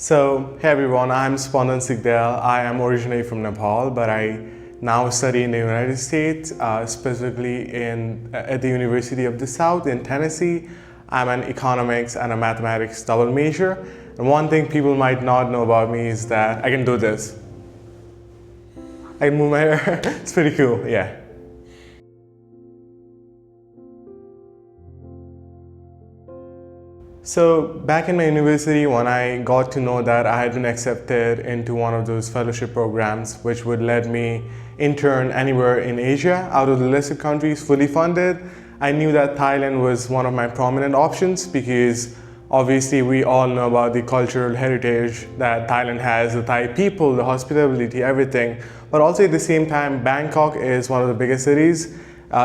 Hey everyone, I'm Spandan. I am originally from Nepal, but I now study in the United States, specifically at the University of the South in Tennessee. I'm an economics and a mathematics double major. And one thing people might not know about me is that I can do this. I can move my hair. It's pretty cool, yeah. So back in my university, when I got to know that I had been accepted into one of those fellowship programs, which would let me intern anywhere in Asia, out of the listed countries, fully funded, I knew that Thailand was one of my prominent options because obviously we all know about the cultural heritage that Thailand has, the Thai people, the hospitality, everything. But also at the same time, Bangkok is one of the biggest cities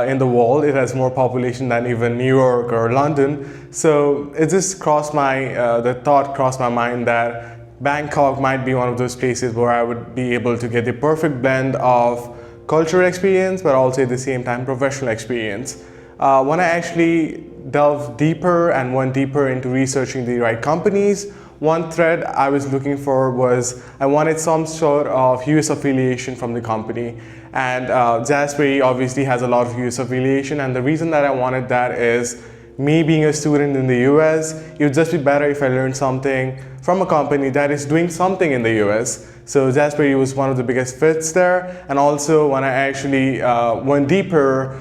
in the world. It has more population than even New York or London. So it just the thought crossed my mind that Bangkok might be one of those places where I would be able to get the perfect blend of cultural experience, but also at the same time professional experience. When I actually delved deeper and went deeper into researching the right companies, one thread I was looking for was I wanted some sort of US affiliation from the company. And Jasberry obviously has a lot of US affiliation, and the reason that I wanted that is me being a student in the US, it would just be better if I learned something from a company that is doing something in the US. So Jasberry was one of the biggest fits there, and also when I actually went deeper,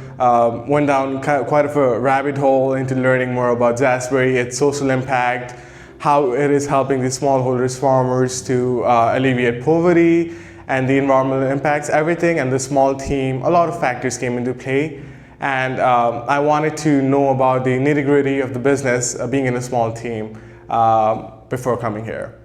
went down quite of a rabbit hole into learning more about Jasberry, its social impact, how it is helping the smallholders farmers to alleviate poverty and the environmental impacts, everything, and the small team, a lot of factors came into play. And I wanted to know about the nitty-gritty of the business being in a small team before coming here.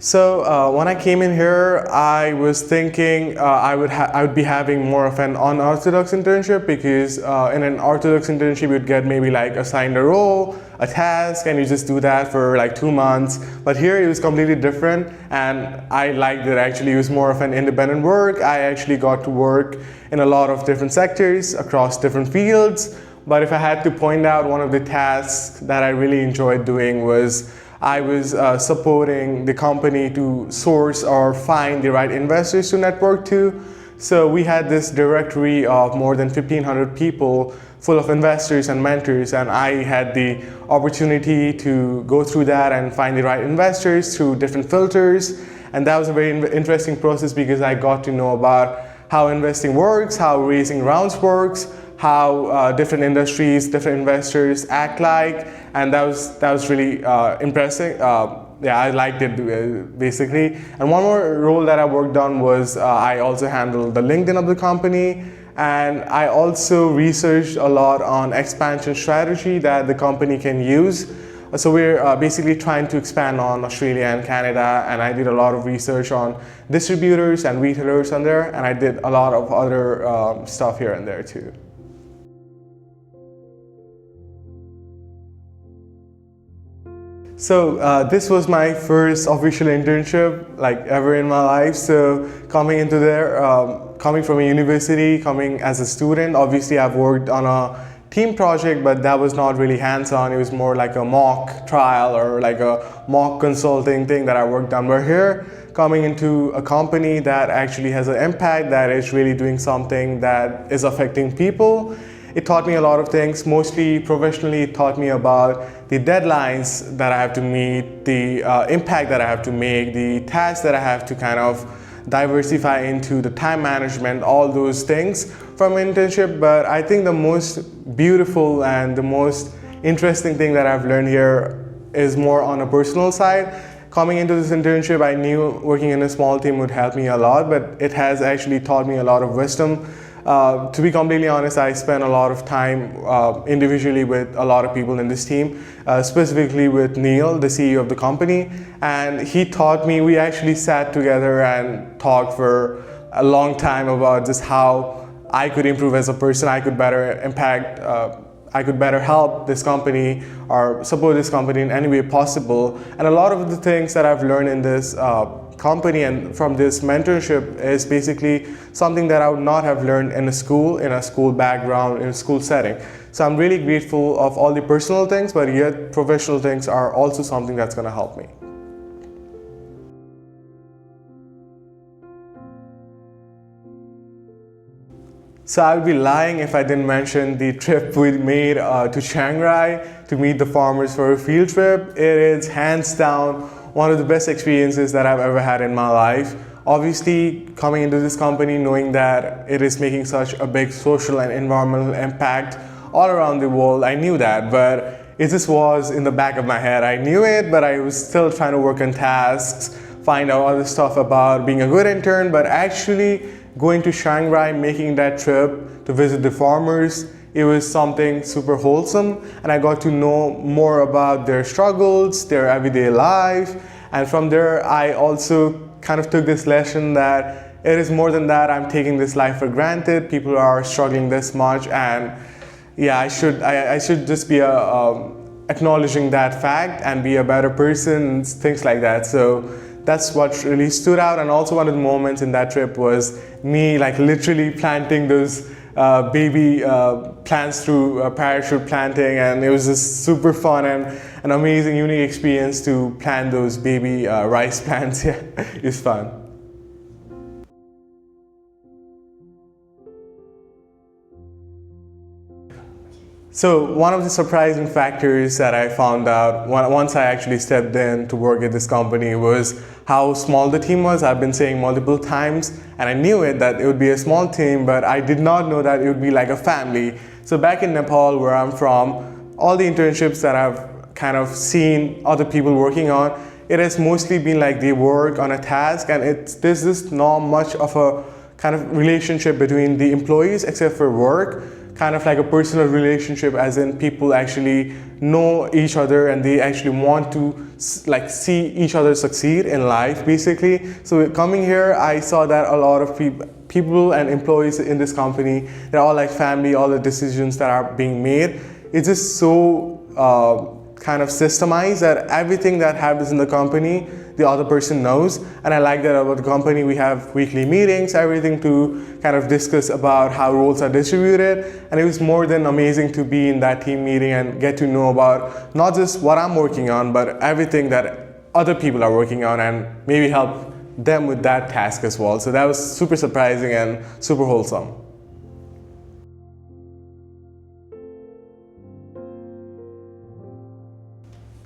So when I came in here, I was thinking I would be having more of an unorthodox internship because in an orthodox internship you'd get maybe like assigned a role, a task, and you just do that for like 2 months. But here it was completely different, and I liked it actually. It was more of an independent work. I actually got to work in a lot of different sectors across different fields. But if I had to point out one of the tasks that I really enjoyed doing was I was supporting the company to source or find the right investors to network to. So we had this directory of more than 1,500 people full of investors and mentors, and I had the opportunity to go through that and find the right investors through different filters. And that was a very interesting process because I got to know about how investing works, how raising rounds works, how different industries, different investors act like, and that was really impressive. Yeah, I liked it basically. And one more role that I worked on was I also handled the LinkedIn of the company, and I also researched a lot on expansion strategy that the company can use. So we're basically trying to expand on Australia and Canada, and I did a lot of research on distributors and retailers on there, and I did a lot of other stuff here and there too. So this was my first official internship like ever in my life. So coming into there, coming from a university, coming as a student, obviously I've worked on a team project, but that was not really hands-on. It was more like a mock trial or like a mock consulting thing that I worked on. We're here coming into a company that actually has an impact, that is really doing something that is affecting people. It taught me a lot of things. Mostly professionally, it taught me about the deadlines that I have to meet, the impact that I have to make, the tasks that I have to kind of diversify into, the time management, all those things from internship. But I think the most beautiful and the most interesting thing that I've learned here is more on a personal side. Coming into this internship, I knew working in a small team would help me a lot, but it has actually taught me a lot of wisdom. To be completely honest, I spent a lot of time individually with a lot of people in this team, specifically with Neil, the CEO of the company, and he taught me. We actually sat together and talked for a long time about just how I could improve as a person, I could better impact, I could better help this company or support this company in any way possible. And a lot of the things that I've learned in this company and from this mentorship is basically something that I would not have learned in a school background, in a school setting. So I'm really grateful of all the personal things, but yet professional things are also something that's going to help me. So I would be lying if I didn't mention the trip we made to Chiang Rai to meet the farmers for a field trip. It is hands down one of the best experiences that I've ever had in my life. Obviously, coming into this company, knowing that it is making such a big social and environmental impact all around the world, I knew that, but it just was in the back of my head. I knew it, but I was still trying to work on tasks, find out other stuff about being a good intern, but actually going to Chiang Rai, making that trip to visit the farmers, it was something super wholesome, and I got to know more about their struggles, their everyday life, and from there I also kind of took this lesson that it is more than that. I'm taking this life for granted. People are struggling this much, and yeah, I should just be acknowledging that fact and be a better person, things like that. So that's what really stood out. And also one of the moments in that trip was me like literally planting those baby plants through parachute planting, and it was just super fun and an amazing, unique experience to plant those baby rice plants. Yeah, it's fun. So one of the surprising factors that I found out once I actually stepped in to work at this company was how small the team was. I've been saying multiple times, and I knew it that it would be a small team, but I did not know that it would be like a family. So back in Nepal, where I'm from, all the internships that I've kind of seen other people working on, it has mostly been like they work on a task, and there's just not much of a kind of relationship between the employees except for work. Kind of like a personal relationship, as in people actually know each other and they actually want to like see each other succeed in life, basically. So coming here, I saw that a lot of people and employees in this company, they're all like family. All the decisions that are being made, it's just so kind of systemized that everything that happens in the company, the other person knows. And I like that about the company. We have weekly meetings, everything to kind of discuss about how roles are distributed. And it was more than amazing to be in that team meeting and get to know about not just what I'm working on, but everything that other people are working on, and maybe help them with that task as well. So that was super surprising and super wholesome.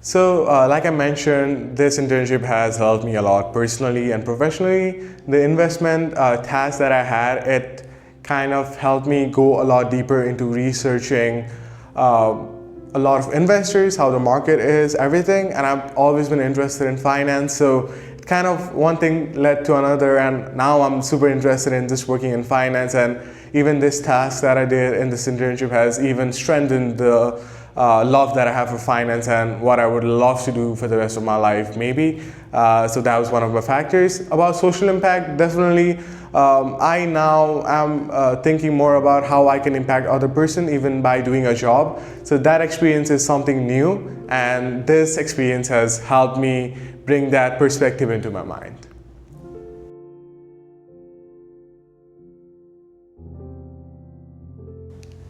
So like I mentioned, this internship has helped me a lot personally and professionally. The investment task that I had, it kind of helped me go a lot deeper into researching a lot of investors, how the market is, everything. And I've always been interested in finance, so it kind of one thing led to another, and now I'm super interested in just working in finance. And even this task that I did in this internship has even strengthened the love that I have for finance and what I would love to do for the rest of my life, maybe. So that was one of the factors. About social impact, definitely. I now am thinking more about how I can impact other person even by doing a job. So that experience is something new, and this experience has helped me bring that perspective into my mind.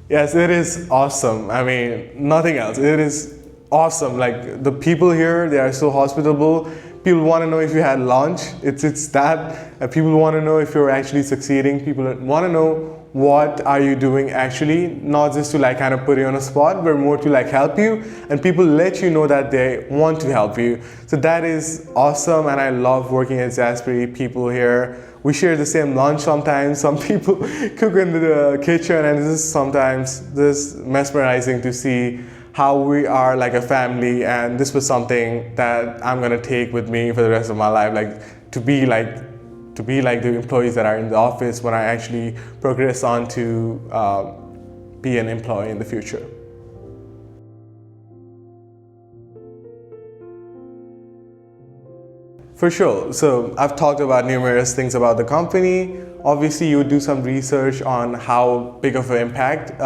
Yes, it is awesome. I mean, nothing else. It is awesome. Like the people here, they are so hospitable. People want to know if you had lunch. It's that. People want to know if you're actually succeeding. People want to know what are you doing actually, not just to like kind of put you on a spot, but more to like help you. And people let you know that they want to help you. So that is awesome, and I love working at Jasberry. People here, we share the same lunch sometimes. Some people cook in the kitchen, and this is sometimes this mesmerizing to see how we are like a family. And this was something that I'm gonna take with me for the rest of my life, like to be like the employees that are in the office when I actually progress on to be an employee in the future. For sure. So I've talked about numerous things about the company. Obviously, you would do some research on how big of an impact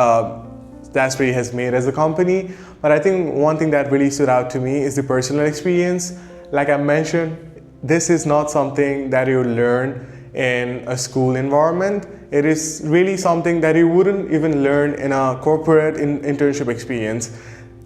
Jasberry has made as a company. But I think one thing that really stood out to me is the personal experience. Like I mentioned, this is not something that you learn in a school environment. It is really something that you wouldn't even learn in a corporate internship experience.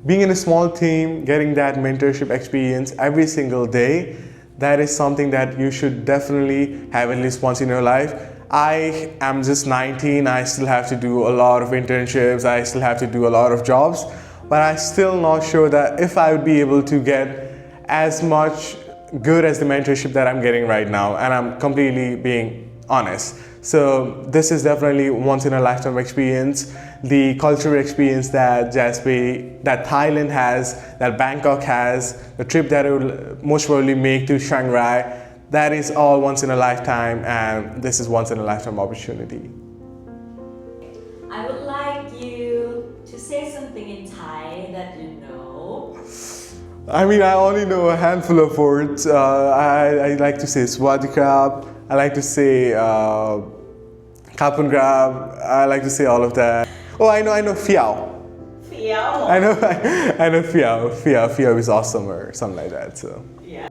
Being in a small team, getting that mentorship experience every single day, that is something that you should definitely have at least once in your life. I am just 19, I still have to do a lot of internships, I still have to do a lot of jobs, but I'm still not sure that if I would be able to get as much good as the mentorship that I'm getting right now, and I'm completely being honest. So this is definitely once in a lifetime experience. The cultural experience that that Thailand has, that Bangkok has, the trip that I will most probably make to Shanghai, that is all once in a lifetime, and this is once in a lifetime opportunity. I would like you to say something in Thai that you know. I mean, I only know a handful of words. I like to say Swadikap. I like to say Kapun Grab. I like to say all of that. Oh, I know Fiao. Fiao. I know Fiao. Fiao is awesome or something like that. So. Yeah.